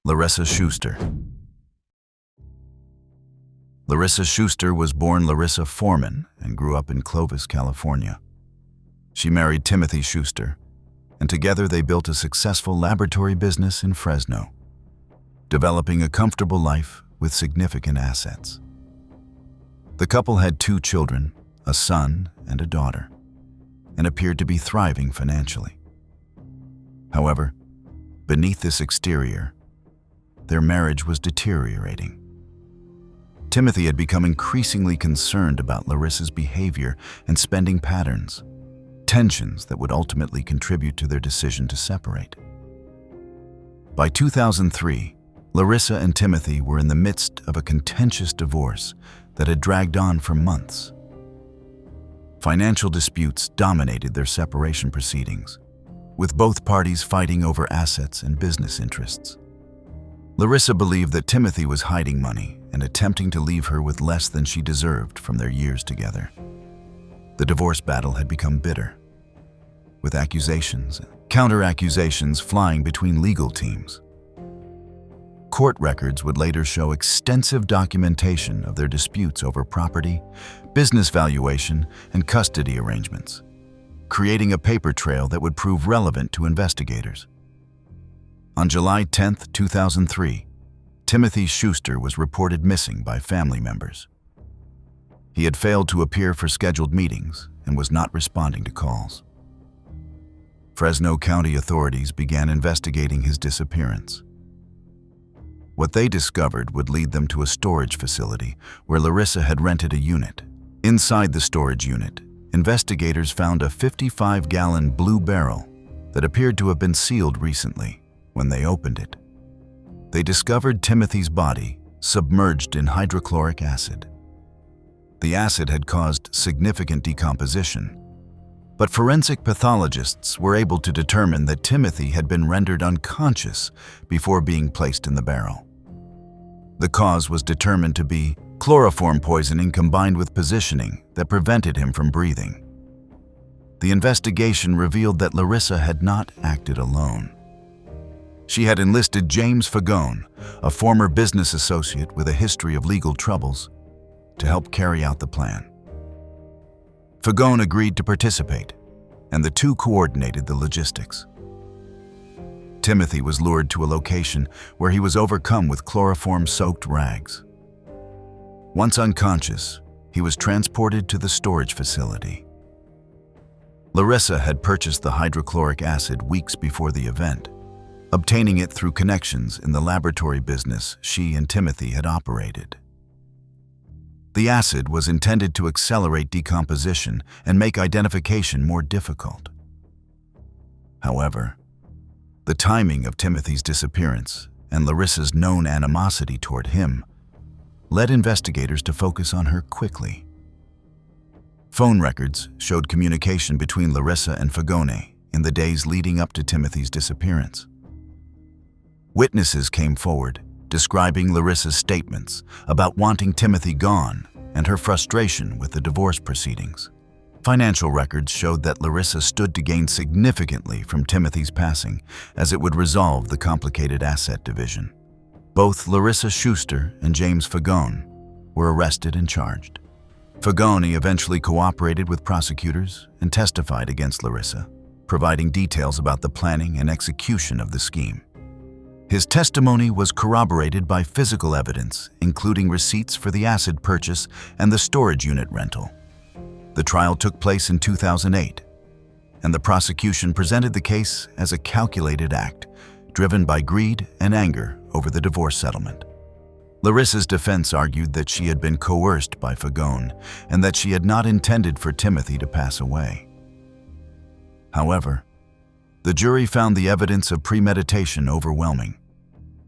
Larissa Schuster. Larissa Schuster was born Larissa Foreman and grew up in Clovis, California. She married Timothy Schuster, and together they built a successful laboratory business in Fresno, developing a comfortable life with significant assets. The couple had 2 children, a son and a daughter, and appeared to be thriving financially. However, beneath this exterior, their marriage was deteriorating. Timothy had become increasingly concerned about Larissa's behavior and spending patterns, tensions that would ultimately contribute to their decision to separate. By 2003, Larissa and Timothy were in the midst of a contentious divorce that had dragged on for months. Financial disputes dominated their separation proceedings, with both parties fighting over assets and business interests. Larissa believed that Timothy was hiding money and attempting to leave her with less than she deserved from their years together. The divorce battle had become bitter, with accusations and counter-accusations flying between legal teams. Court records would later show extensive documentation of their disputes over property, business valuation, and custody arrangements, creating a paper trail that would prove relevant to investigators. On July 10, 2003, Timothy Schuster was reported missing by family members. He had failed to appear for scheduled meetings and was not responding to calls. Fresno County authorities began investigating his disappearance. What they discovered would lead them to a storage facility where Larissa had rented a unit. Inside the storage unit, investigators found a 55-gallon blue barrel that appeared to have been sealed recently. When they opened it, they discovered Timothy's body submerged in hydrochloric acid. The acid had caused significant decomposition, but forensic pathologists were able to determine that Timothy had been rendered unconscious before being placed in the barrel. The cause was determined to be chloroform poisoning combined with positioning that prevented him from breathing. The investigation revealed that Larissa had not acted alone. She had enlisted James Fagone, a former business associate with a history of legal troubles, to help carry out the plan. Fagone agreed to participate, and the two coordinated the logistics. Timothy was lured to a location where he was overcome with chloroform-soaked rags. Once unconscious, he was transported to the storage facility. Larissa had purchased the hydrochloric acid weeks before the event, obtaining it through connections in the laboratory business she and Timothy had operated. The acid was intended to accelerate decomposition and make identification more difficult. However, the timing of Timothy's disappearance and Larissa's known animosity toward him led investigators to focus on her quickly. Phone records showed communication between Larissa and Fagone in the days leading up to Timothy's disappearance. Witnesses came forward, describing Larissa's statements about wanting Timothy gone and her frustration with the divorce proceedings. Financial records showed that Larissa stood to gain significantly from Timothy's passing, as it would resolve the complicated asset division. Both Larissa Schuster and James Fagone were arrested and charged. Fagone eventually cooperated with prosecutors and testified against Larissa, providing details about the planning and execution of the scheme. His testimony was corroborated by physical evidence, including receipts for the acid purchase and the storage unit rental. The trial took place in 2008, and the prosecution presented the case as a calculated act, driven by greed and anger over the divorce settlement. Larissa's defense argued that she had been coerced by Fagone and that she had not intended for Timothy to pass away. However, the jury found the evidence of premeditation overwhelming,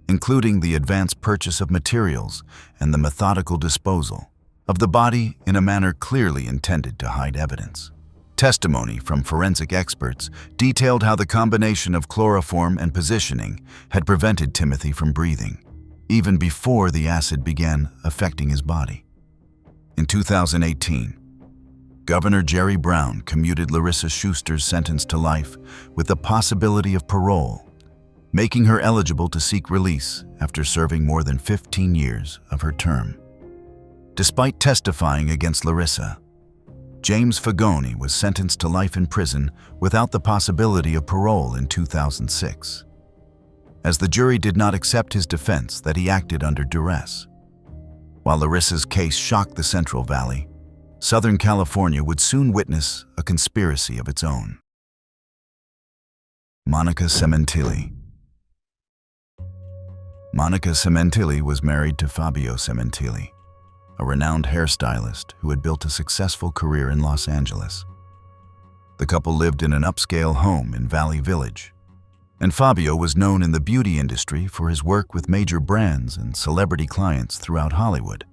including the advance purchase of materials and the methodical disposal of the body in a manner clearly intended to hide evidence. Testimony from forensic experts detailed how the combination of chloroform and positioning had prevented Timothy from breathing, even before the acid began affecting his body. In 2018, Governor Jerry Brown commuted Larissa Schuster's sentence to life with the possibility of parole, making her eligible to seek release after serving more than 15 years of her term. Despite testifying against Larissa, James Fagoni was sentenced to life in prison without the possibility of parole in 2006, as the jury did not accept his defense that he acted under duress. While Larissa's case shocked the Central Valley, Southern California would soon witness a conspiracy of its own. Monica Cementilli. Monica Cementilli was married to Fabio Cementilli, a renowned hairstylist who had built a successful career in Los Angeles. The couple lived in an upscale home in Valley Village, and Fabio was known in the beauty industry for his work with major brands and celebrity clients throughout Hollywood.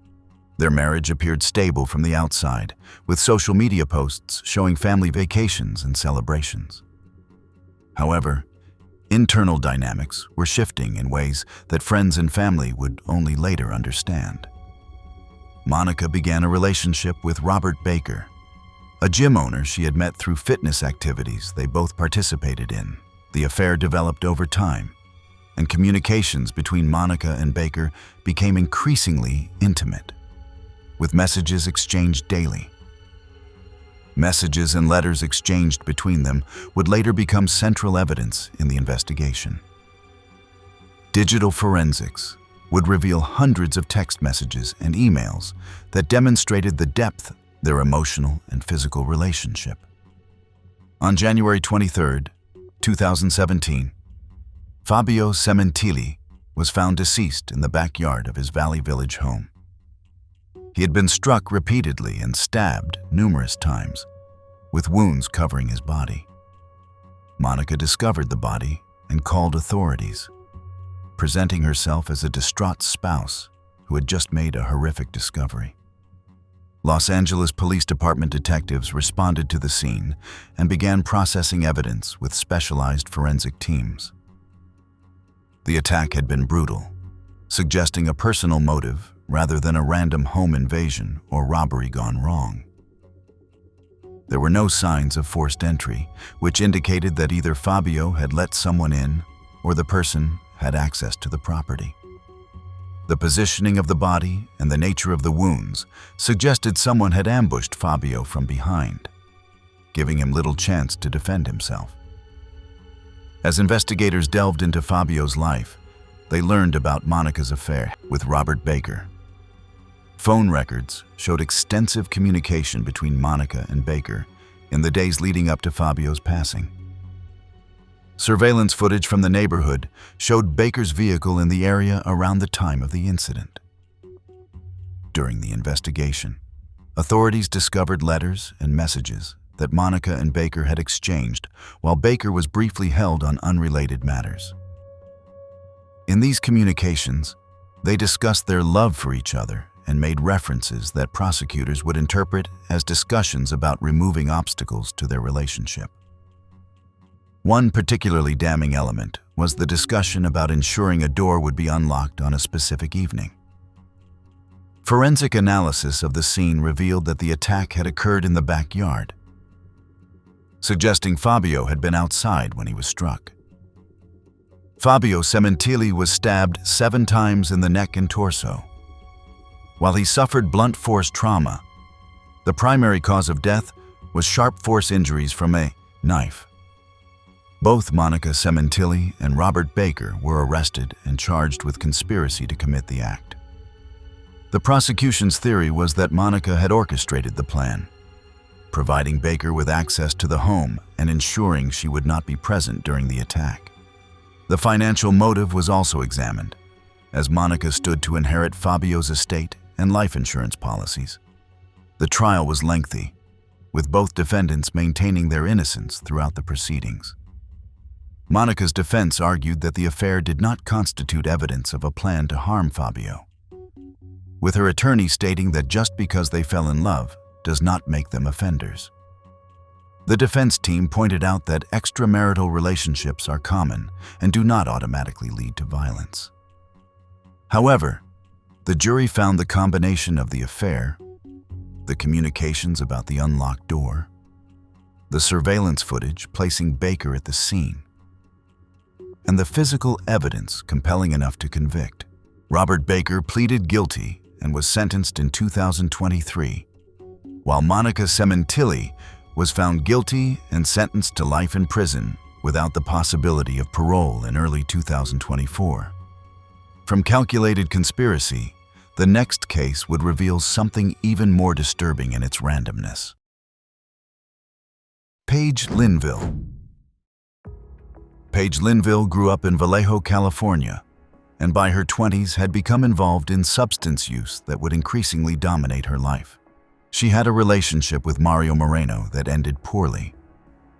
Their marriage appeared stable from the outside, with social media posts showing family vacations and celebrations. However, internal dynamics were shifting in ways that friends and family would only later understand. Monica began a relationship with Robert Baker, a gym owner she had met through fitness activities they both participated in. The affair developed over time, and communications between Monica and Baker became increasingly intimate, with messages exchanged daily. Messages and letters exchanged between them would later become central evidence in the investigation. Digital forensics would reveal hundreds of text messages and emails that demonstrated the depth of their emotional and physical relationship. On January 23, 2017, Fabio Cementilli was found deceased in the backyard of his Valley Village home. He had been struck repeatedly and stabbed numerous times, with wounds covering his body. Monica discovered the body and called authorities, presenting herself as a distraught spouse who had just made a horrific discovery. Los Angeles Police Department detectives responded to the scene and began processing evidence with specialized forensic teams. The attack had been brutal, suggesting a personal motive rather than a random home invasion or robbery gone wrong. There were no signs of forced entry, which indicated that either Fabio had let someone in or the person had access to the property. The positioning of the body and the nature of the wounds suggested someone had ambushed Fabio from behind, giving him little chance to defend himself. As investigators delved into Fabio's life, they learned about Monica's affair with Robert Baker. Phone records showed extensive communication between Monica and Baker in the days leading up to Fabio's passing. Surveillance footage from the neighborhood showed Baker's vehicle in the area around the time of the incident. During the investigation, authorities discovered letters and messages that Monica and Baker had exchanged while Baker was briefly held on unrelated matters. In these communications, they discussed their love for each other and made references that prosecutors would interpret as discussions about removing obstacles to their relationship. One particularly damning element was the discussion about ensuring a door would be unlocked on a specific evening. Forensic analysis of the scene revealed that the attack had occurred in the backyard, suggesting Fabio had been outside when he was struck. Fabio Cementilli was stabbed 7 times in the neck and torso. While he suffered blunt force trauma, the primary cause of death was sharp force injuries from a knife. Both Monica Cementilli and Robert Baker were arrested and charged with conspiracy to commit the act. The prosecution's theory was that Monica had orchestrated the plan, providing Baker with access to the home and ensuring she would not be present during the attack. The financial motive was also examined, as Monica stood to inherit Fabio's estate and life insurance policies. The trial was lengthy, with both defendants maintaining their innocence throughout the proceedings. Monica's defense argued that the affair did not constitute evidence of a plan to harm Fabio, with her attorney stating that just because they fell in love does not make them offenders. The defense team pointed out that extramarital relationships are common and do not automatically lead to violence. However, the jury found the combination of the affair, the communications about the unlocked door, the surveillance footage placing Baker at the scene, and the physical evidence compelling enough to convict. Robert Baker pleaded guilty and was sentenced in 2023, while Monica Sementilli was found guilty and sentenced to life in prison without the possibility of parole in early 2024. From calculated conspiracy, the next case would reveal something even more disturbing in its randomness. Paige Linville. Paige Linville grew up in Vallejo, California, and by her 20s had become involved in substance use that would increasingly dominate her life. She had a relationship with Mario Moreno that ended poorly,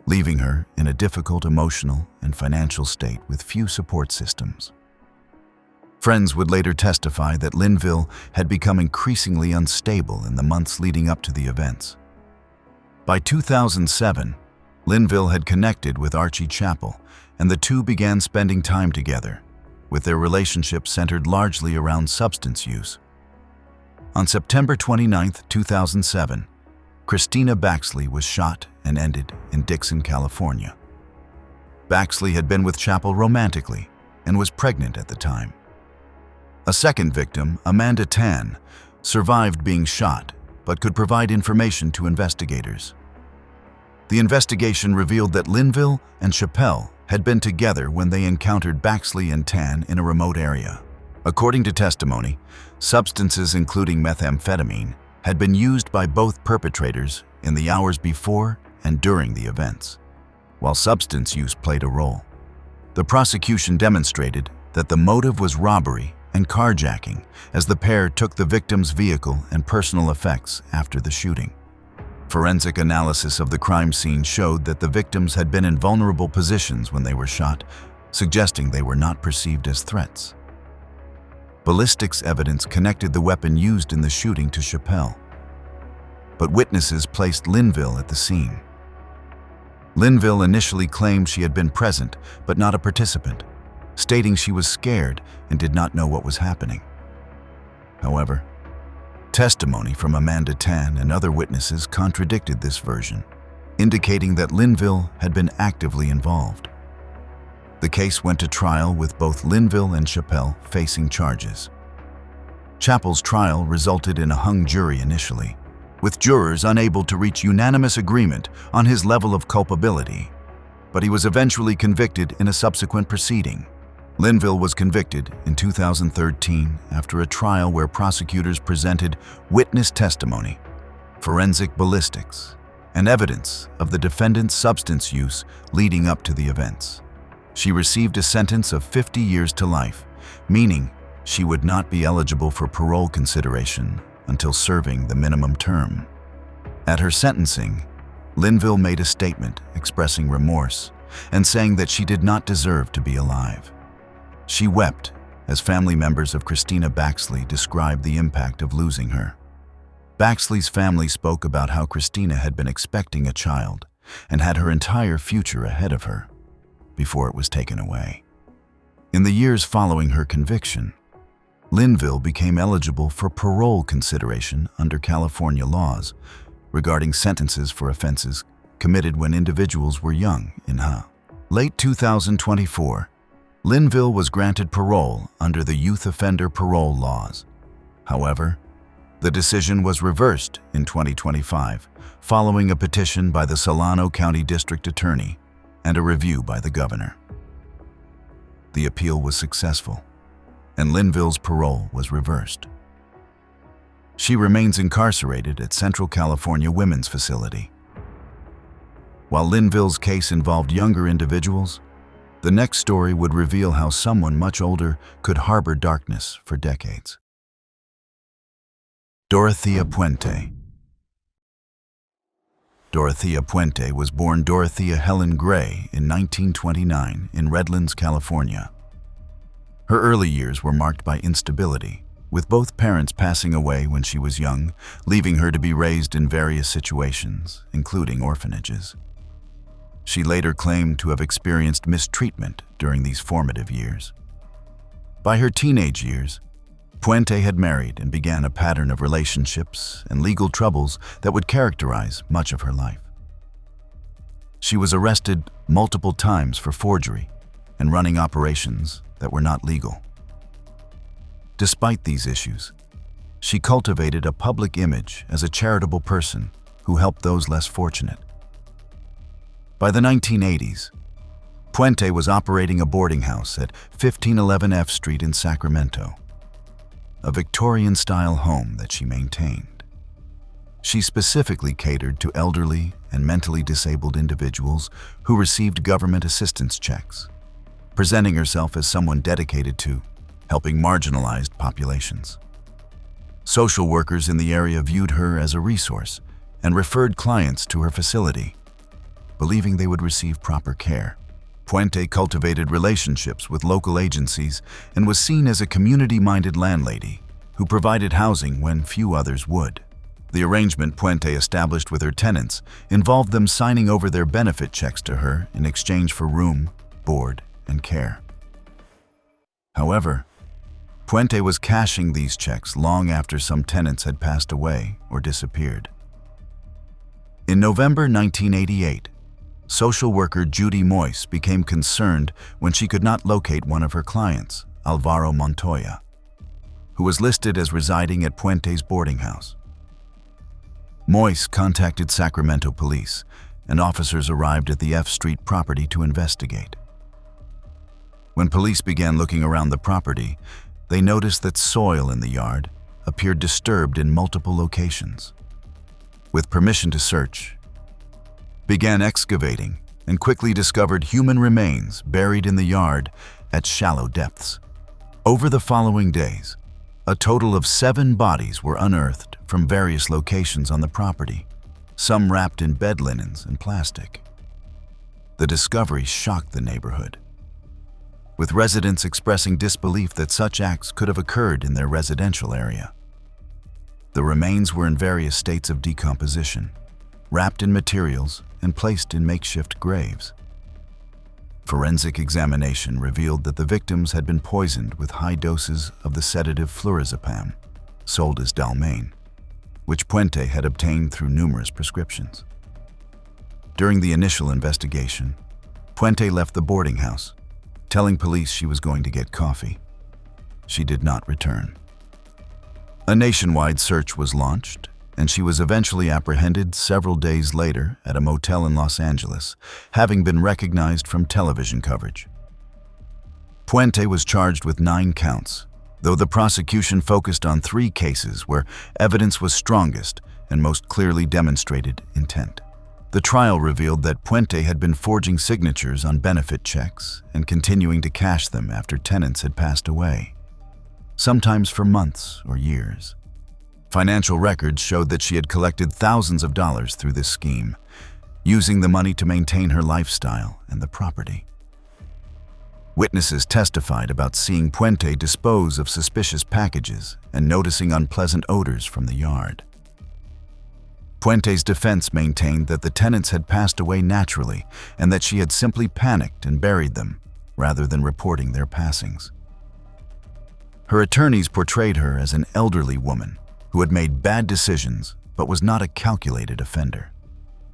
leaving her in a difficult emotional and financial state with few support systems. Friends would later testify that Linville had become increasingly unstable in the months leading up to the events. By 2007, Linville had connected with Archie Chappell, and the two began spending time together, with their relationship centered largely around substance use. On September 29, 2007, Christina Baxley was shot and ended in Dixon, California. Baxley had been with Chappell romantically and was pregnant at the time. A second victim, Amanda Tan, survived being shot but could provide information to investigators. The investigation revealed that Linville and Chappell had been together when they encountered Baxley and Tan in a remote area. According to testimony, substances including methamphetamine had been used by both perpetrators in the hours before and during the events, while substance use played a role. The prosecution demonstrated that the motive was robbery and carjacking, as the pair took the victim's vehicle and personal effects after the shooting. Forensic analysis of the crime scene showed that the victims had been in vulnerable positions when they were shot, suggesting they were not perceived as threats. Ballistics evidence connected the weapon used in the shooting to Chappell, but witnesses placed Linville at the scene. Linville initially claimed she had been present but not a participant, stating she was scared and did not know what was happening. However, testimony from Amanda Tan and other witnesses contradicted this version, indicating that Linville had been actively involved. The case went to trial with both Linville and Chappell facing charges. Chappell's trial resulted in a hung jury initially, with jurors unable to reach unanimous agreement on his level of culpability, but he was eventually convicted in a subsequent proceeding. Linville was convicted in 2013 after a trial where prosecutors presented witness testimony, forensic ballistics, and evidence of the defendant's substance use leading up to the events. She received a sentence of 50 years to life, meaning she would not be eligible for parole consideration until serving the minimum term. At her sentencing, Linville made a statement expressing remorse and saying that she did not deserve to be alive. She wept as family members of Christina Baxley described the impact of losing her. Baxley's family spoke about how Christina had been expecting a child and had her entire future ahead of her before it was taken away. In the years following her conviction, Linville became eligible for parole consideration under California laws regarding sentences for offenses committed when individuals were young in late 2024. Linville was granted parole under the youth offender parole laws. However, the decision was reversed in 2025 following a petition by the Solano County District Attorney and a review by the governor. The appeal was successful, and Linville's parole was reversed. She remains incarcerated at Central California Women's Facility. While Linville's case involved younger individuals, the next story would reveal how someone much older could harbor darkness for decades. Dorothea Puente. Dorothea Puente was born Dorothea Helen Gray in 1929 in Redlands, California. Her early years were marked by instability, with both parents passing away when she was young, leaving her to be raised in various situations, including orphanages. She later claimed to have experienced mistreatment during these formative years. By her teenage years, Puente had married and began a pattern of relationships and legal troubles that would characterize much of her life. She was arrested multiple times for forgery, and running operations that were not legal. Despite these issues, she cultivated a public image as a charitable person who helped those less fortunate. By the 1980s, Puente was operating a boarding house at 1511 F Street in Sacramento, a Victorian-style home that she maintained. She specifically catered to elderly and mentally disabled individuals who received government assistance checks, presenting herself as someone dedicated to helping marginalized populations. Social workers in the area viewed her as a resource and referred clients to her facility, believing they would receive proper care. Puente cultivated relationships with local agencies and was seen as a community-minded landlady who provided housing when few others would. The arrangement Puente established with her tenants involved them signing over their benefit checks to her in exchange for room, board, and care. However, Puente was cashing these checks long after some tenants had passed away or disappeared. In November 1988, social worker Judy Moyse became concerned when she could not locate one of her clients, Alvaro Montoya, who was listed as residing at Puente's boarding house. Moyse contacted Sacramento police, and officers arrived at the F Street property to investigate. When police began looking around the property, they noticed that soil in the yard appeared disturbed in multiple locations. With permission to search, began excavating and quickly discovered human remains buried in the yard at shallow depths. Over the following days, a total of 7 bodies were unearthed from various locations on the property, some wrapped in bed linens and plastic. The discovery shocked the neighborhood, with residents expressing disbelief that such acts could have occurred in their residential area. The remains were in various states of decomposition, wrapped in materials and placed in makeshift graves. Forensic examination revealed that the victims had been poisoned with high doses of the sedative flurazepam, sold as Dalmane, which Puente had obtained through numerous prescriptions. During the initial investigation, Puente left the boarding house, telling police she was going to get coffee. She did not return. A nationwide search was launched, and she was eventually apprehended several days later at a motel in Los Angeles, having been recognized from television coverage. Puente was charged with 9 counts, though the prosecution focused on 3 cases where evidence was strongest and most clearly demonstrated intent. The trial revealed that Puente had been forging signatures on benefit checks and continuing to cash them after tenants had passed away, sometimes for months or years. Financial records showed that she had collected thousands of dollars through this scheme, using the money to maintain her lifestyle and the property. Witnesses testified about seeing Puente dispose of suspicious packages and noticing unpleasant odors from the yard. Puente's defense maintained that the tenants had passed away naturally and that she had simply panicked and buried them, rather than reporting their passings. Her attorneys portrayed her as an elderly woman who had made bad decisions but was not a calculated offender.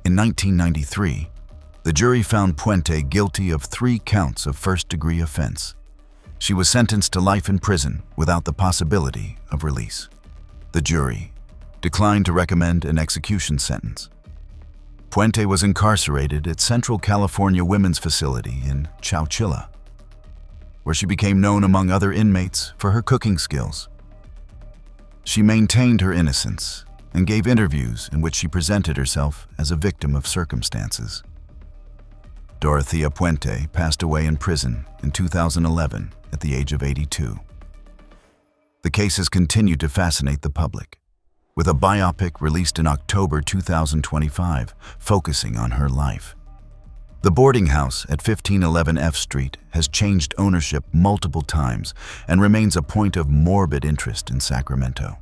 In 1993, the jury found Puente guilty of 3 counts of first-degree offense. She was sentenced to life in prison without the possibility of release. The jury declined to recommend an execution sentence. Puente was incarcerated at Central California Women's Facility in Chowchilla, where she became known among other inmates for her cooking skills. She maintained her innocence and gave interviews in which she presented herself as a victim of circumstances. Dorothea Puente passed away in prison in 2011 at the age of 82. The case has continued to fascinate the public, with a biopic released in October 2025 focusing on her life. The boarding house at 1511 F Street has changed ownership multiple times and remains a point of morbid interest in Sacramento.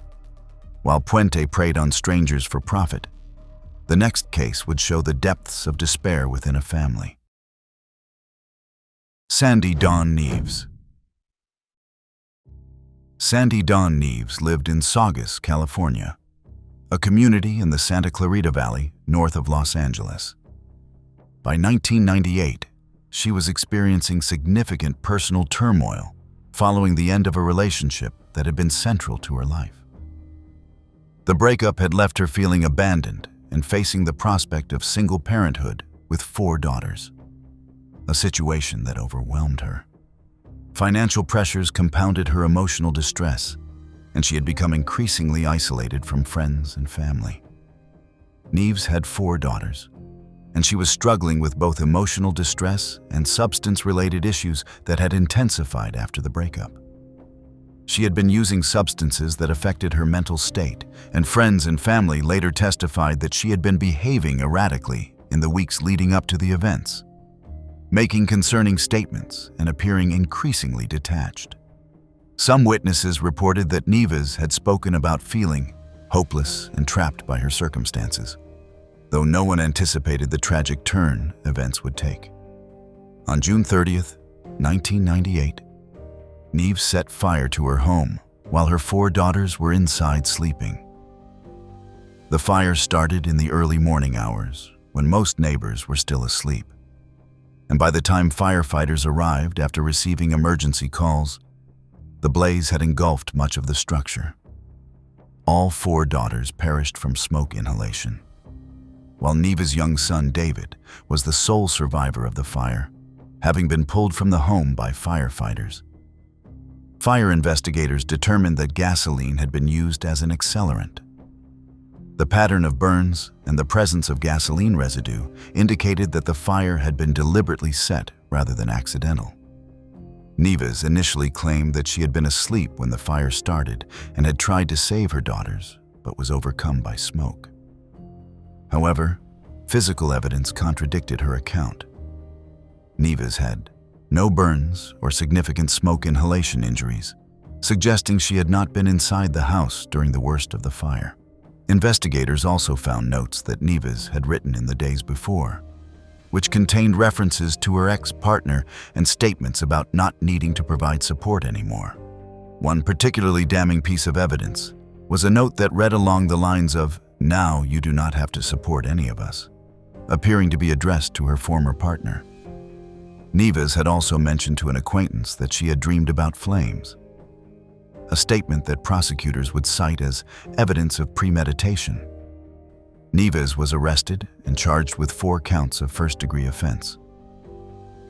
While Puente preyed on strangers for profit, the next case would show the depths of despair within a family. Sandy Dawn Neves. Sandy Dawn Neves lived in Saugus, California, a community in the Santa Clarita Valley north of Los Angeles. By 1998, she was experiencing significant personal turmoil following the end of a relationship that had been central to her life. The breakup had left her feeling abandoned and facing the prospect of single parenthood with 4 daughters, a situation that overwhelmed her. Financial pressures compounded her emotional distress, and she had become increasingly isolated from friends and family. Neves had 4 daughters, and she was struggling with both emotional distress and substance-related issues that had intensified after the breakup. She had been using substances that affected her mental state, and friends and family later testified that she had been behaving erratically in the weeks leading up to the events, making concerning statements and appearing increasingly detached. Some witnesses reported that Neves had spoken about feeling hopeless and trapped by her circumstances, though no one anticipated the tragic turn events would take. On June 30th, 1998, Neves set fire to her home while her 4 daughters were inside sleeping. The fire started in the early morning hours when most neighbors were still asleep, and by the time firefighters arrived after receiving emergency calls, the blaze had engulfed much of the structure. All 4 daughters perished from smoke inhalation, while Neves' young son David was the sole survivor of the fire, having been pulled from the home by firefighters. Fire investigators determined that gasoline had been used as an accelerant. The pattern of burns and the presence of gasoline residue indicated that the fire had been deliberately set rather than accidental. Neves initially claimed that she had been asleep when the fire started and had tried to save her daughters, but was overcome by smoke. However, physical evidence contradicted her account. Neves had no burns or significant smoke inhalation injuries, suggesting she had not been inside the house during the worst of the fire. Investigators also found notes that Neves had written in the days before, which contained references to her ex-partner and statements about not needing to provide support anymore. One particularly damning piece of evidence was a note that read along the lines of, "Now you do not have to support any of us," appearing to be addressed to her former partner. Neves had also mentioned to an acquaintance that she had dreamed about flames, a statement that prosecutors would cite as evidence of premeditation. Neves was arrested and charged with 4 counts of first-degree offense.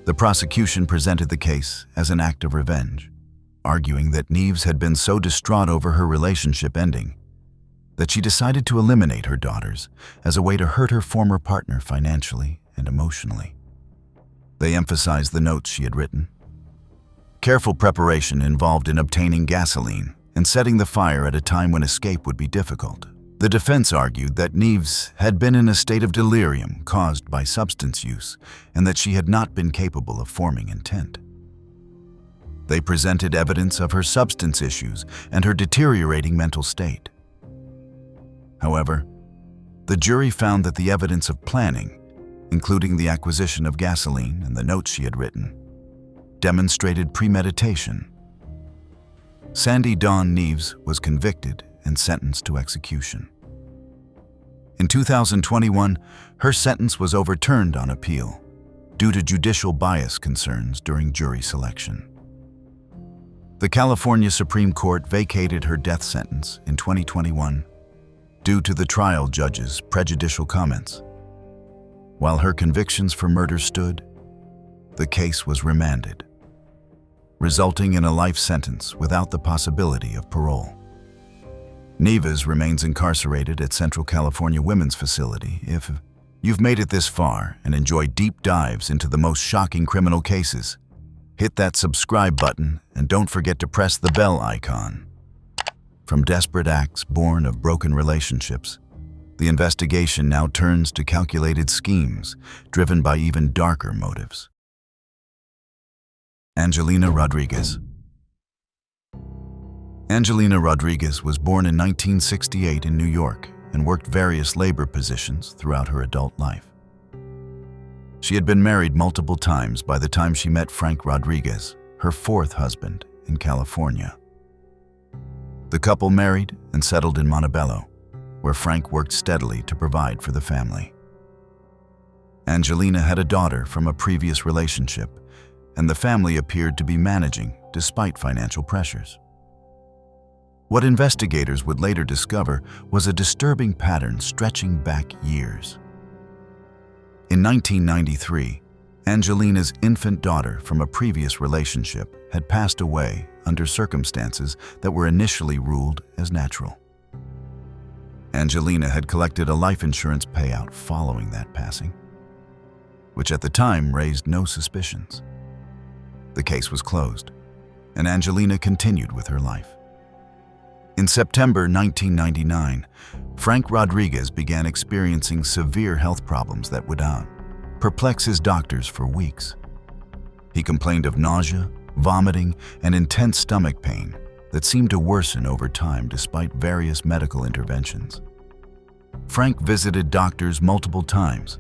The prosecution presented the case as an act of revenge, arguing that Neves had been so distraught over her relationship ending that she decided to eliminate her daughters as a way to hurt her former partner financially and emotionally. They emphasized the notes she had written. Careful preparation involved in obtaining gasoline and setting the fire at a time when escape would be difficult. The defense argued that Neves had been in a state of delirium caused by substance use and that she had not been capable of forming intent. They presented evidence of her substance issues and her deteriorating mental state. However, the jury found that the evidence of planning, including the acquisition of gasoline and the notes she had written, demonstrated premeditation. Sandy Dawn Neves was convicted and sentenced to execution. In 2021, her sentence was overturned on appeal due to judicial bias concerns during jury selection. The California Supreme Court vacated her death sentence in 2021 due to the trial judge's prejudicial comments. While her convictions for murder stood, the case was remanded, resulting in a life sentence without the possibility of parole. Neves remains incarcerated at Central California Women's Facility. If you've made it this far and enjoy deep dives into the most shocking criminal cases, hit that subscribe button and don't forget to press the bell icon. From desperate acts born of broken relationships, the investigation now turns to calculated schemes driven by even darker motives. Angelina Rodriguez. Angelina Rodriguez was born in 1968 in New York and worked various labor positions throughout her adult life. She had been married multiple times by the time she met Frank Rodriguez, her 4th husband, in California. The couple married and settled in Montebello, where Frank worked steadily to provide for the family. Angelina had a daughter from a previous relationship, and the family appeared to be managing despite financial pressures. What investigators would later discover was a disturbing pattern stretching back years. In 1993, Angelina's infant daughter from a previous relationship had passed away under circumstances that were initially ruled as natural. Angelina had collected a life insurance payout following that passing, which at the time raised no suspicions. The case was closed, and Angelina continued with her life. In September 1999, Frank Rodriguez began experiencing severe health problems that would perplex his doctors for weeks. He complained of nausea, vomiting, and intense stomach pain that seemed to worsen over time despite various medical interventions. Frank visited doctors multiple times,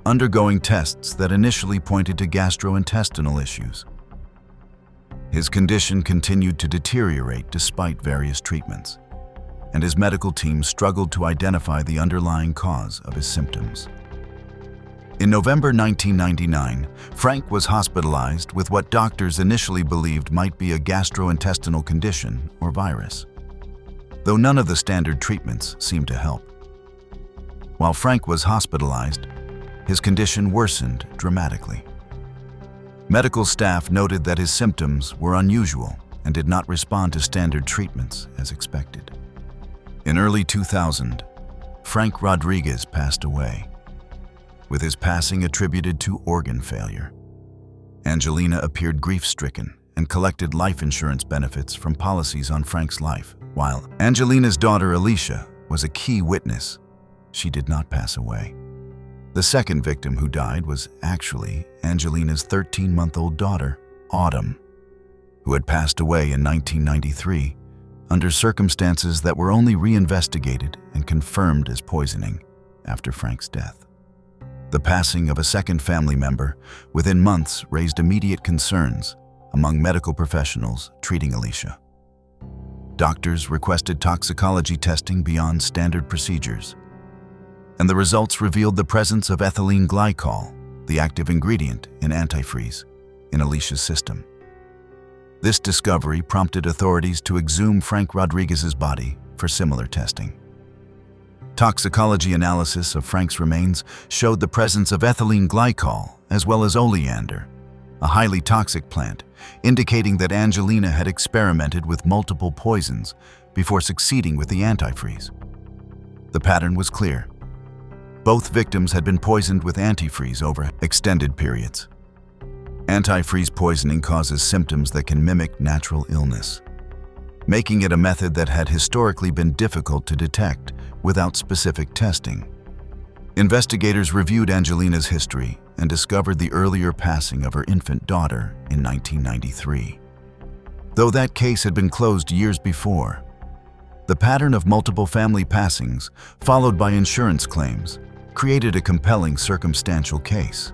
undergoing tests that initially pointed to gastrointestinal issues. His condition continued to deteriorate despite various treatments, and his medical team struggled to identify the underlying cause of his symptoms. In November 1999, Frank was hospitalized with what doctors initially believed might be a gastrointestinal condition or virus, though none of the standard treatments seemed to help. While Frank was hospitalized, his condition worsened dramatically. Medical staff noted that his symptoms were unusual and did not respond to standard treatments as expected. In early 2000, Frank Rodriguez passed away, with his passing attributed to organ failure. Angelina appeared grief-stricken and collected life insurance benefits from policies on Frank's life. While Angelina's daughter Alicia was a key witness, she did not pass away. The second victim who died was actually Angelina's 13-month-old daughter, Autumn, who had passed away in 1993 under circumstances that were only reinvestigated and confirmed as poisoning after Frank's death. The passing of a second family member within months raised immediate concerns among medical professionals treating Alicia. Doctors requested toxicology testing beyond standard procedures, and the results revealed the presence of ethylene glycol, the active ingredient in antifreeze, in Alicia's system. This discovery prompted authorities to exhume Frank Rodriguez's body for similar testing. Toxicology analysis of Frank's remains showed the presence of ethylene glycol as well as oleander, a highly toxic plant, indicating that Angelina had experimented with multiple poisons before succeeding with the antifreeze. The pattern was clear. Both victims had been poisoned with antifreeze over extended periods. Antifreeze poisoning causes symptoms that can mimic natural illness, making it a method that had historically been difficult to detect without specific testing. Investigators reviewed Angelina's history and discovered the earlier passing of her infant daughter in 1993. Though that case had been closed years before, the pattern of multiple family passings, followed by insurance claims, created a compelling circumstantial case.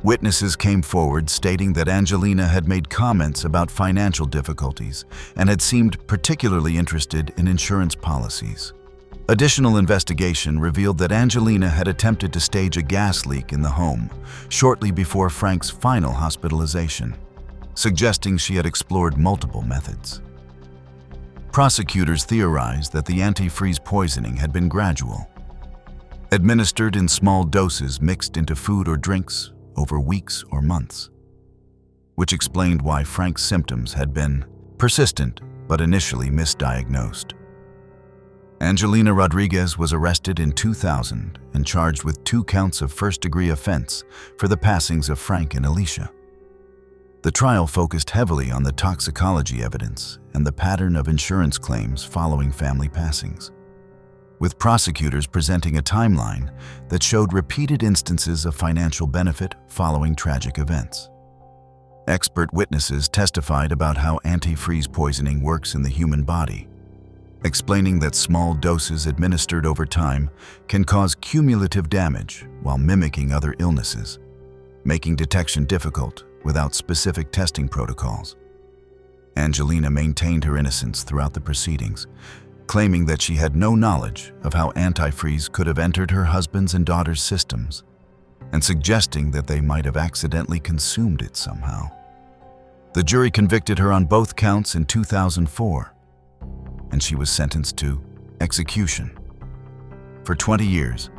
Witnesses came forward stating that Angelina had made comments about financial difficulties and had seemed particularly interested in insurance policies. Additional investigation revealed that Angelina had attempted to stage a gas leak in the home shortly before Frank's final hospitalization, suggesting she had explored multiple methods. Prosecutors theorized that the antifreeze poisoning had been gradual, administered in small doses mixed into food or drinks over weeks or months, which explained why Frank's symptoms had been persistent but initially misdiagnosed. Angelina Rodriguez was arrested in 2000 and charged with 2 counts of first-degree offense for the passings of Frank and Alicia. The trial focused heavily on the toxicology evidence and the pattern of insurance claims following family passings, with prosecutors presenting a timeline that showed repeated instances of financial benefit following tragic events. Expert witnesses testified about how antifreeze poisoning works in the human body, explaining that small doses administered over time can cause cumulative damage while mimicking other illnesses, making detection difficult without specific testing protocols. Angelina maintained her innocence throughout the proceedings, claiming that she had no knowledge of how antifreeze could have entered her husband's and daughter's systems. and suggesting that they might have accidentally consumed it somehow. The jury convicted her on both counts in 2004, and she was sentenced to execution. For 20 years,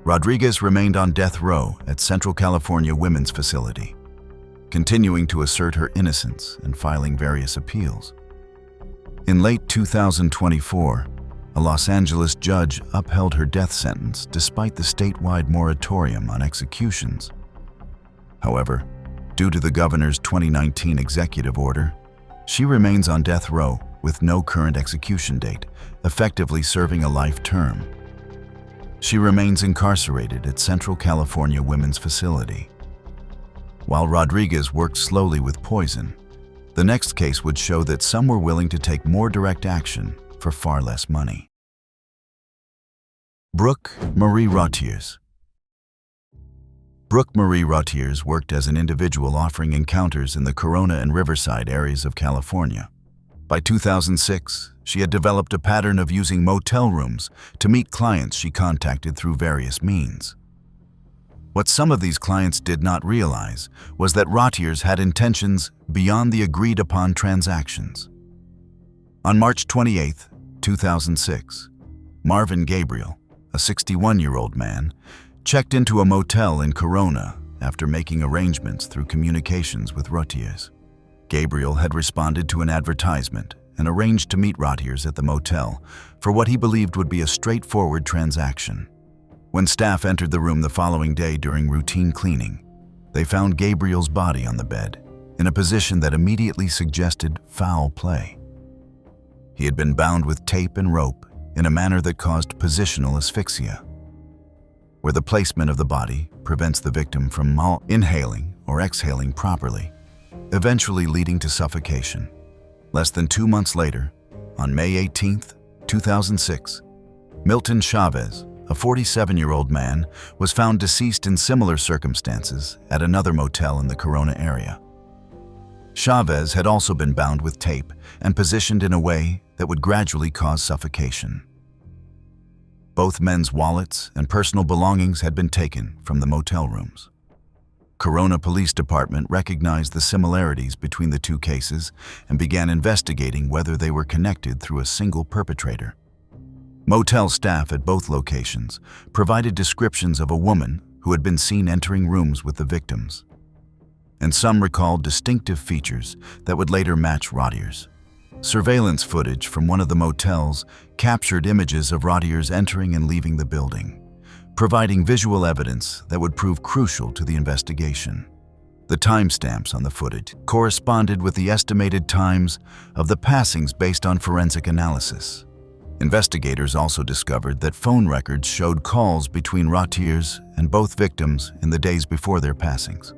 Rodriguez remained on death row at Central California Women's Facility, continuing to assert her innocence and filing various appeals. In late 2024, a Los Angeles judge upheld her death sentence despite the statewide moratorium on executions. However, due to the governor's 2019 executive order, she remains on death row with no current execution date, effectively serving a life term. She remains incarcerated at Central California Women's Facility. While Rodriguez worked slowly with poison, the next case would show that some were willing to take more direct action for far less money. Brooke Marie Rotiers. Brooke Marie Rotiers worked as an individual offering encounters in the Corona and Riverside areas of California. By 2006, she had developed a pattern of using motel rooms to meet clients she contacted through various means. What some of these clients did not realize was that Rotiers had intentions beyond the agreed-upon transactions. On March 28, 2006, Marvin Gabriel, a 61-year-old man, checked into a motel in Corona after making arrangements through communications with Rotiers. Gabriel had responded to an advertisement and arranged to meet Rotiers at the motel for what he believed would be a straightforward transaction. When staff entered the room the following day during routine cleaning, they found Gabriel's body on the bed, in a position that immediately suggested foul play. He had been bound with tape and rope in a manner that caused positional asphyxia, where the placement of the body prevents the victim from inhaling or exhaling properly, eventually leading to suffocation. Less than 2 months later, on May 18, 2006, Milton Chavez, a 47-year-old man, was found deceased in similar circumstances at another motel in the Corona area. Chavez had also been bound with tape and positioned in a way that would gradually cause suffocation. Both men's wallets and personal belongings had been taken from the motel rooms. Corona Police Department recognized the similarities between the two cases and began investigating whether they were connected through a single perpetrator. Motel staff at both locations provided descriptions of a woman who had been seen entering rooms with the victims, and some recalled distinctive features that would later match Rotiers. Surveillance footage from one of the motels captured images of Rotiers entering and leaving the building, providing visual evidence that would prove crucial to the investigation. The timestamps on the footage corresponded with the estimated times of the passings based on forensic analysis. Investigators also discovered that phone records showed calls between Rotiers and both victims in the days before their passings.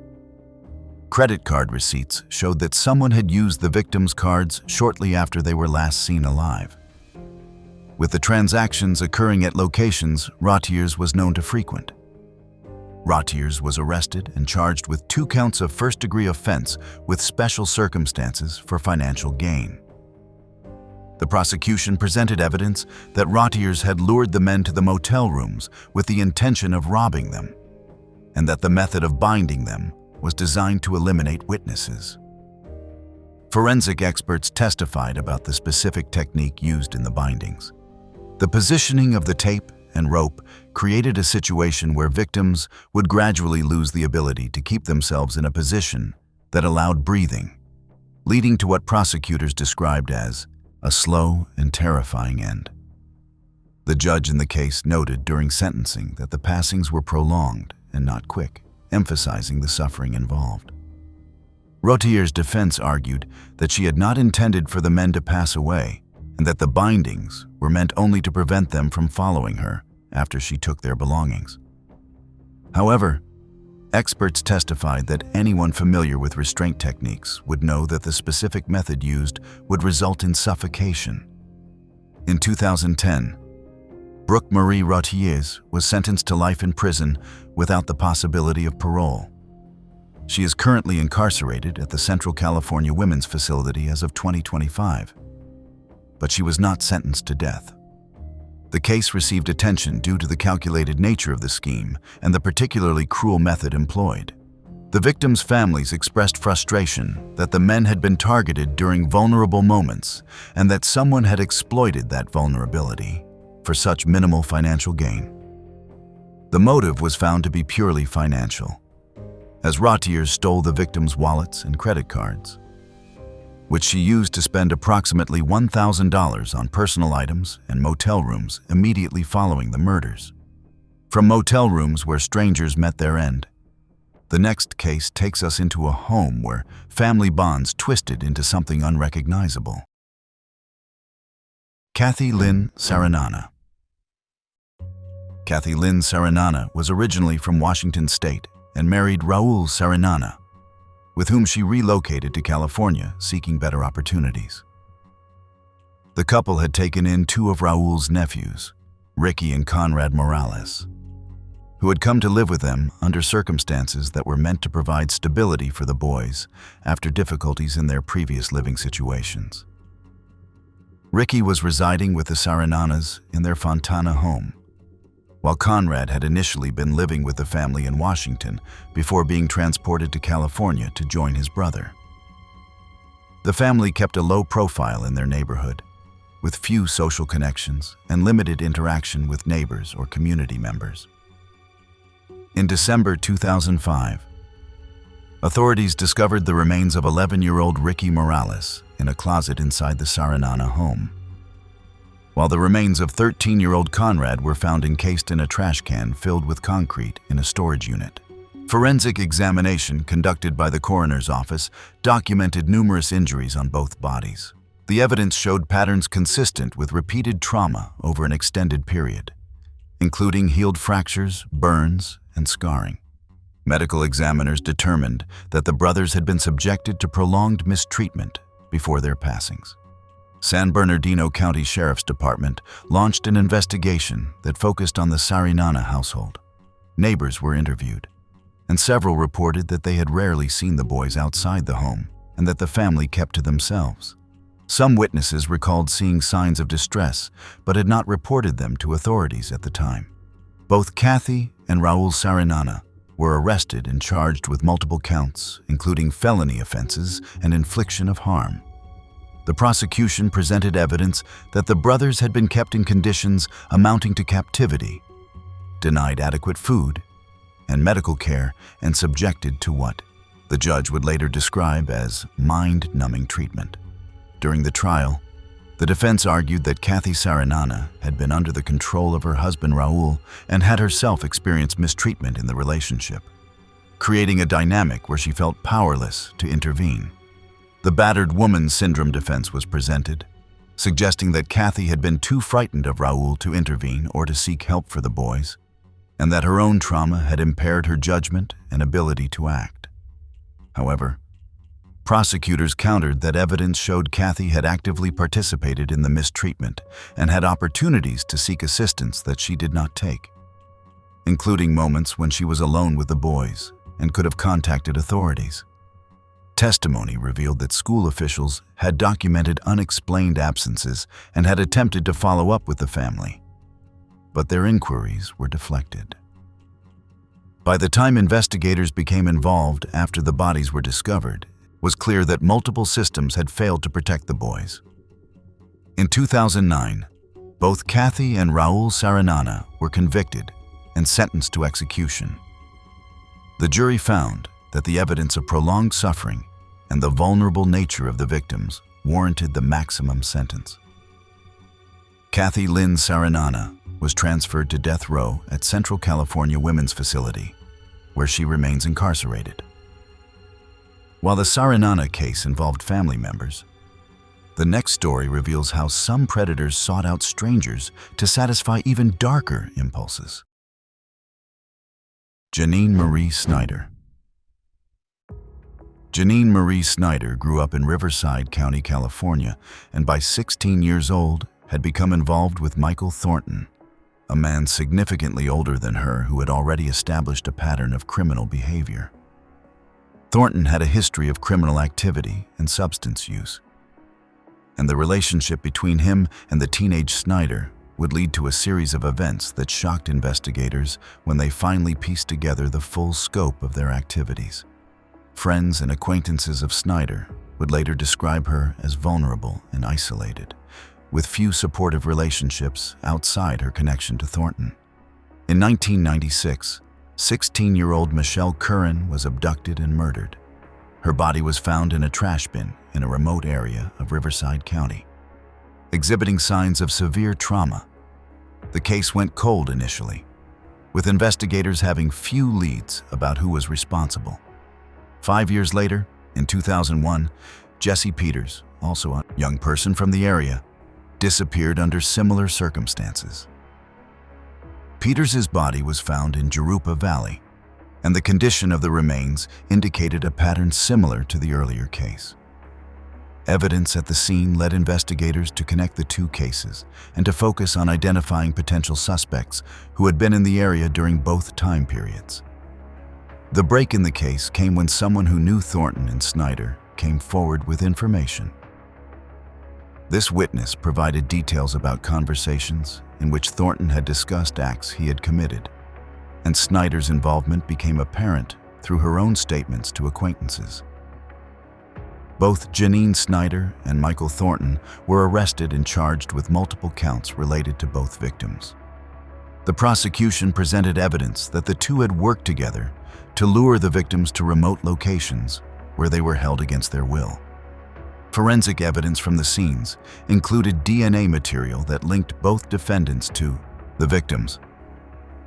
Credit card receipts showed that someone had used the victims' cards shortly after they were last seen alive. With the transactions occurring at locations Rotiers was known to frequent. Rotiers was arrested and charged with 2 counts of first-degree offense with special circumstances for financial gain. The prosecution presented evidence that Rotiers had lured the men to the motel rooms with the intention of robbing them, and that the method of binding them was designed to eliminate witnesses. Forensic experts testified about the specific technique used in the bindings. The positioning of the tape and rope created a situation where victims would gradually lose the ability to keep themselves in a position that allowed breathing, leading to what prosecutors described as a slow and terrifying end. The judge in the case noted during sentencing that the passings were prolonged and not quick, emphasizing the suffering involved. Rotiers' defense argued that she had not intended for the men to pass away and that the bindings were meant only to prevent them from following her after she took their belongings. However, experts testified that anyone familiar with restraint techniques would know that the specific method used would result in suffocation. In 2010, Brooke Marie Rotiers was sentenced to life in prison without the possibility of parole. She is currently incarcerated at the Central California Women's Facility as of 2025, but she was not sentenced to death. The case received attention due to the calculated nature of the scheme and the particularly cruel method employed. The victims' families expressed frustration that the men had been targeted during vulnerable moments and that someone had exploited that vulnerability for such minimal financial gain. The motive was found to be purely financial, as rentiers stole the victims' wallets and credit cards, which she used to spend approximately $1,000 on personal items and motel rooms immediately following the murders. From motel rooms where strangers met their end, the next case takes us into a home where family bonds twisted into something unrecognizable. Kathy Lynn Saranana. Kathy Lynn Saranana was originally from Washington State and married Raul Saranana, with whom she relocated to California seeking better opportunities. The couple had taken in two of Raul's nephews, Ricky and Conrad Morales, who had come to live with them under circumstances that were meant to provide stability for the boys after difficulties in their previous living situations. Ricky was residing with the Sarananas in their Fontana home, while Conrad had initially been living with the family in Washington before being transported to California to join his brother. The family kept a low profile in their neighborhood, with few social connections and limited interaction with neighbors or community members. In December 2005, authorities discovered the remains of 11-year-old Ricky Morales in a closet inside the Saranana home, while the remains of 13-year-old Conrad were found encased in a trash can filled with concrete in a storage unit. Forensic examination conducted by the coroner's office documented numerous injuries on both bodies. The evidence showed patterns consistent with repeated trauma over an extended period, including healed fractures, burns, and scarring. Medical examiners determined that the brothers had been subjected to prolonged mistreatment before their passings. San Bernardino County Sheriff's Department launched an investigation that focused on the Saranana household. Neighbors were interviewed, and several reported that they had rarely seen the boys outside the home and that the family kept to themselves. Some witnesses recalled seeing signs of distress but had not reported them to authorities at the time. Both Kathy and Raul Saranana were arrested and charged with multiple counts, including felony offenses and infliction of harm. The prosecution presented evidence that the brothers had been kept in conditions amounting to captivity, denied adequate food and medical care, and subjected to what the judge would later describe as mind-numbing treatment. During the trial, the defense argued that Kathy Saranana had been under the control of her husband Raul and had herself experienced mistreatment in the relationship, creating a dynamic where she felt powerless to intervene. The battered woman syndrome defense was presented, suggesting that Kathy had been too frightened of Raul to intervene or to seek help for the boys, and that her own trauma had impaired her judgment and ability to act. However, prosecutors countered that evidence showed Kathy had actively participated in the mistreatment and had opportunities to seek assistance that she did not take, including moments when she was alone with the boys and could have contacted authorities. Testimony revealed that school officials had documented unexplained absences and had attempted to follow up with the family, but their inquiries were deflected. By the time investigators became involved after the bodies were discovered, it was clear that multiple systems had failed to protect the boys. In 2009, both Kathy and Raul Saranana were convicted and sentenced to execution. The jury found that the evidence of prolonged suffering and the vulnerable nature of the victims warranted the maximum sentence. Kathy Lynn Saranana was transferred to death row at Central California Women's Facility, where she remains incarcerated. While the Saranana case involved family members, the next story reveals how some predators sought out strangers to satisfy even darker impulses. Janine Marie Snyder. Janine Marie Snyder grew up in Riverside County, California, and by 16 years old had become involved with Michael Thornton, a man significantly older than her who had already established a pattern of criminal behavior. Thornton had a history of criminal activity and substance use, and the relationship between him and the teenage Snyder would lead to a series of events that shocked investigators when they finally pieced together the full scope of their activities. Friends and acquaintances of Snyder would later describe her as vulnerable and isolated, with few supportive relationships outside her connection to Thornton. In 1996, 16-year-old Michelle Curran was abducted and murdered. Her body was found in a trash bin in a remote area of Riverside County, exhibiting signs of severe trauma. The case went cold initially, with investigators having few leads about who was responsible. 5 years later, in 2001, Jesse Peters, also a young person from the area, disappeared under similar circumstances. Peters's body was found in Jurupa Valley, and the condition of the remains indicated a pattern similar to the earlier case. Evidence at the scene led investigators to connect the two cases and to focus on identifying potential suspects who had been in the area during both time periods. The break in the case came when someone who knew Thornton and Snyder came forward with information. This witness provided details about conversations in which Thornton had discussed acts he had committed, and Snyder's involvement became apparent through her own statements to acquaintances. Both Janine Snyder and Michael Thornton were arrested and charged with multiple counts related to both victims. The prosecution presented evidence that the two had worked together to lure the victims to remote locations where they were held against their will. Forensic evidence from the scenes included DNA material that linked both defendants to the victims.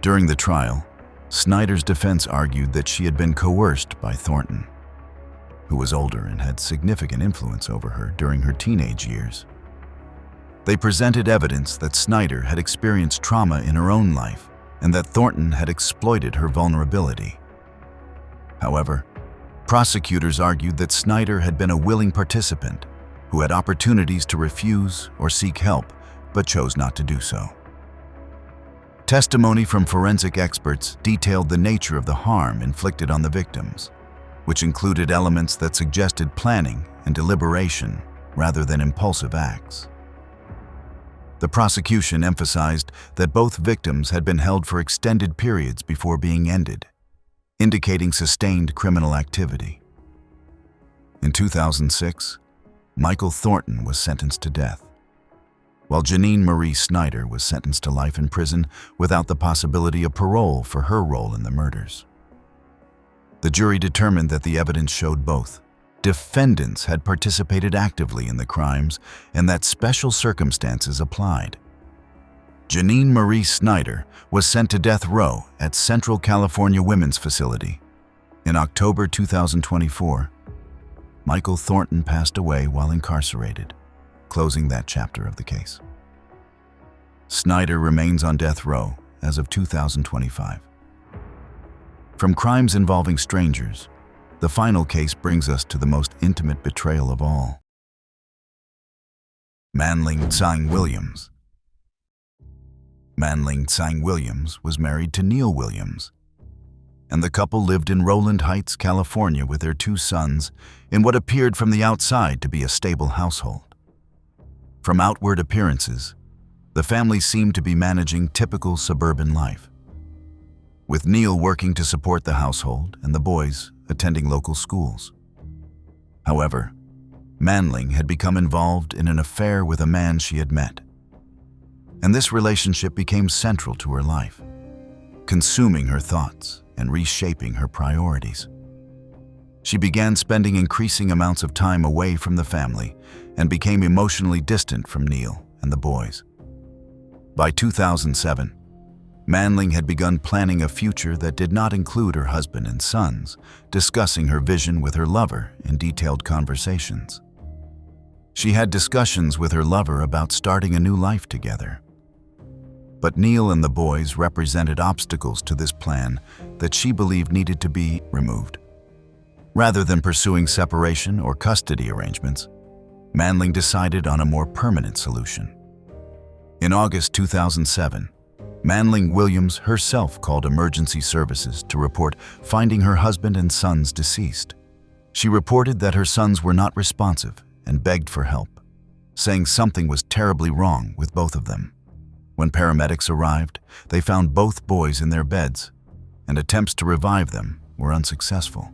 During the trial, Snyder's defense argued that she had been coerced by Thornton, who was older and had significant influence over her during her teenage years. They presented evidence that Snyder had experienced trauma in her own life and that Thornton had exploited her vulnerability. However, prosecutors argued that Snyder had been a willing participant who had opportunities to refuse or seek help but chose not to do so. Testimony from forensic experts detailed the nature of the harm inflicted on the victims, which included elements that suggested planning and deliberation rather than impulsive acts. The prosecution emphasized that both victims had been held for extended periods before being ended, indicating sustained criminal activity. In 2006, Michael Thornton was sentenced to death, while Janine Marie Snyder was sentenced to life in prison without the possibility of parole for her role in the murders. The jury determined that the evidence showed both defendants had participated actively in the crimes and that special circumstances applied. Janine Marie Snyder was sent to death row at Central California Women's Facility. In October 2024, Michael Thornton passed away while incarcerated, closing that chapter of the case. Snyder remains on death row as of 2025. From crimes involving strangers, the final case brings us to the most intimate betrayal of all. Manling Tsang Williams. Manling Tsang Williams was married to Neil Williams, and the couple lived in Rowland Heights, California with their 2 sons in what appeared from the outside to be a stable household. From outward appearances, the family seemed to be managing typical suburban life, with Neil working to support the household and the boys attending local schools. However, Manling had become involved in an affair with a man she had met, and this relationship became central to her life, consuming her thoughts and reshaping her priorities. She began spending increasing amounts of time away from the family and became emotionally distant from Neil and the boys. By 2007, Manling had begun planning a future that did not include her husband and sons, discussing her vision with her lover in detailed conversations. She had discussions with her lover about starting a new life together. But Neil and the boys represented obstacles to this plan that she believed needed to be removed. Rather than pursuing separation or custody arrangements, Manling decided on a more permanent solution. In August 2007, Manling Williams herself called emergency services to report finding her husband and sons deceased. She reported that her sons were not responsive and begged for help, saying something was terribly wrong with both of them. When paramedics arrived, they found both boys in their beds, and attempts to revive them were unsuccessful.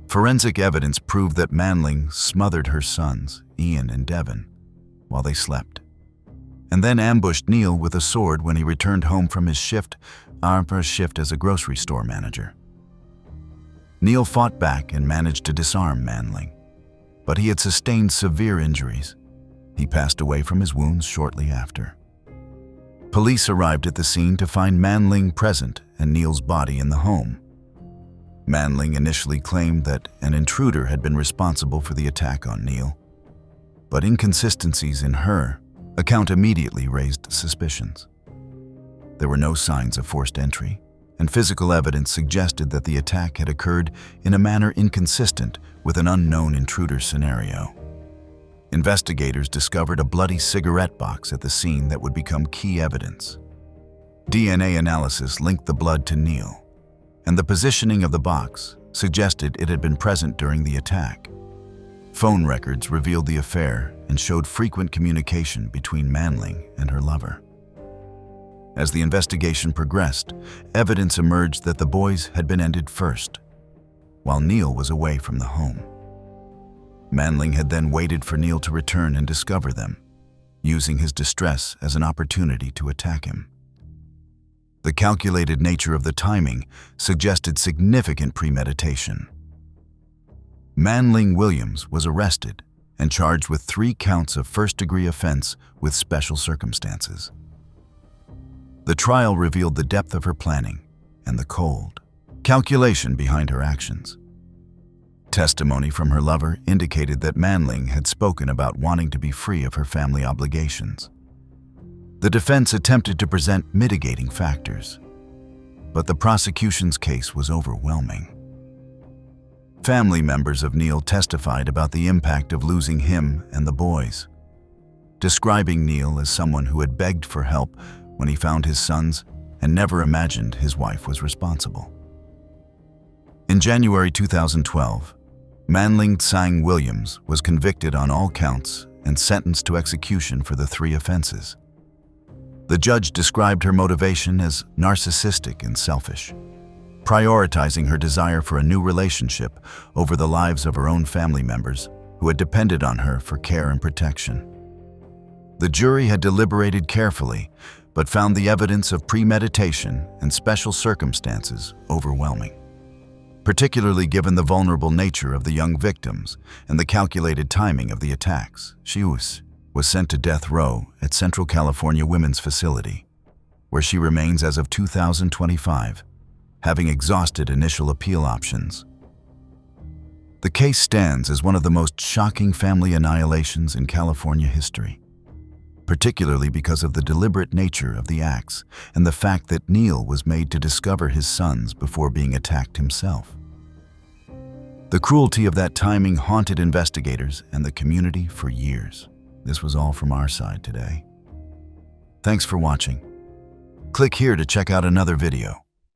Forensic evidence proved that Manling smothered her sons, Ian and Devon, while they slept, and then ambushed Neil with a sword when he returned home from his shift as a grocery store manager. Neil fought back and managed to disarm Manling, but he had sustained severe injuries. He passed away from his wounds shortly after. Police arrived at the scene to find Manling present and Neil's body in the home. Manling initially claimed that an intruder had been responsible for the attack on Neil, but inconsistencies in her account immediately raised suspicions. There were no signs of forced entry, and physical evidence suggested that the attack had occurred in a manner inconsistent with an unknown intruder scenario. Investigators discovered a bloody cigarette box at the scene that would become key evidence. DNA analysis linked the blood to Neil, and the positioning of the box suggested it had been present during the attack. Phone records revealed the affair and showed frequent communication between Manling and her lover. As the investigation progressed, evidence emerged that the boys had been ended first, while Neil was away from the home. Manling had then waited for Neil to return and discover them, using his distress as an opportunity to attack him. The calculated nature of the timing suggested significant premeditation. Manling Williams was arrested and charged with 3 counts of first-degree offense with special circumstances. The trial revealed the depth of her planning and the cold calculation behind her actions. Testimony from her lover indicated that Manling had spoken about wanting to be free of her family obligations. The defense attempted to present mitigating factors, but the prosecution's case was overwhelming. Family members of Neil testified about the impact of losing him and the boys, describing Neil as someone who had begged for help when he found his sons and never imagined his wife was responsible. In January 2012, Manling Tsang Williams was convicted on all counts and sentenced to execution for the 3 offenses. The judge described her motivation as narcissistic and selfish, prioritizing her desire for a new relationship over the lives of her own family members who had depended on her for care and protection. The jury had deliberated carefully, but found the evidence of premeditation and special circumstances overwhelming, particularly given the vulnerable nature of the young victims and the calculated timing of the attacks. She was sent to death row at Central California Women's Facility, where she remains as of 2025, having exhausted initial appeal options. The case stands as one of the most shocking family annihilations in California history, particularly because of the deliberate nature of the acts and the fact that Neil was made to discover his sons before being attacked himself. The cruelty of that timing haunted investigators and the community for years. This was all from our side today. Thanks for watching. Click here to check out another video.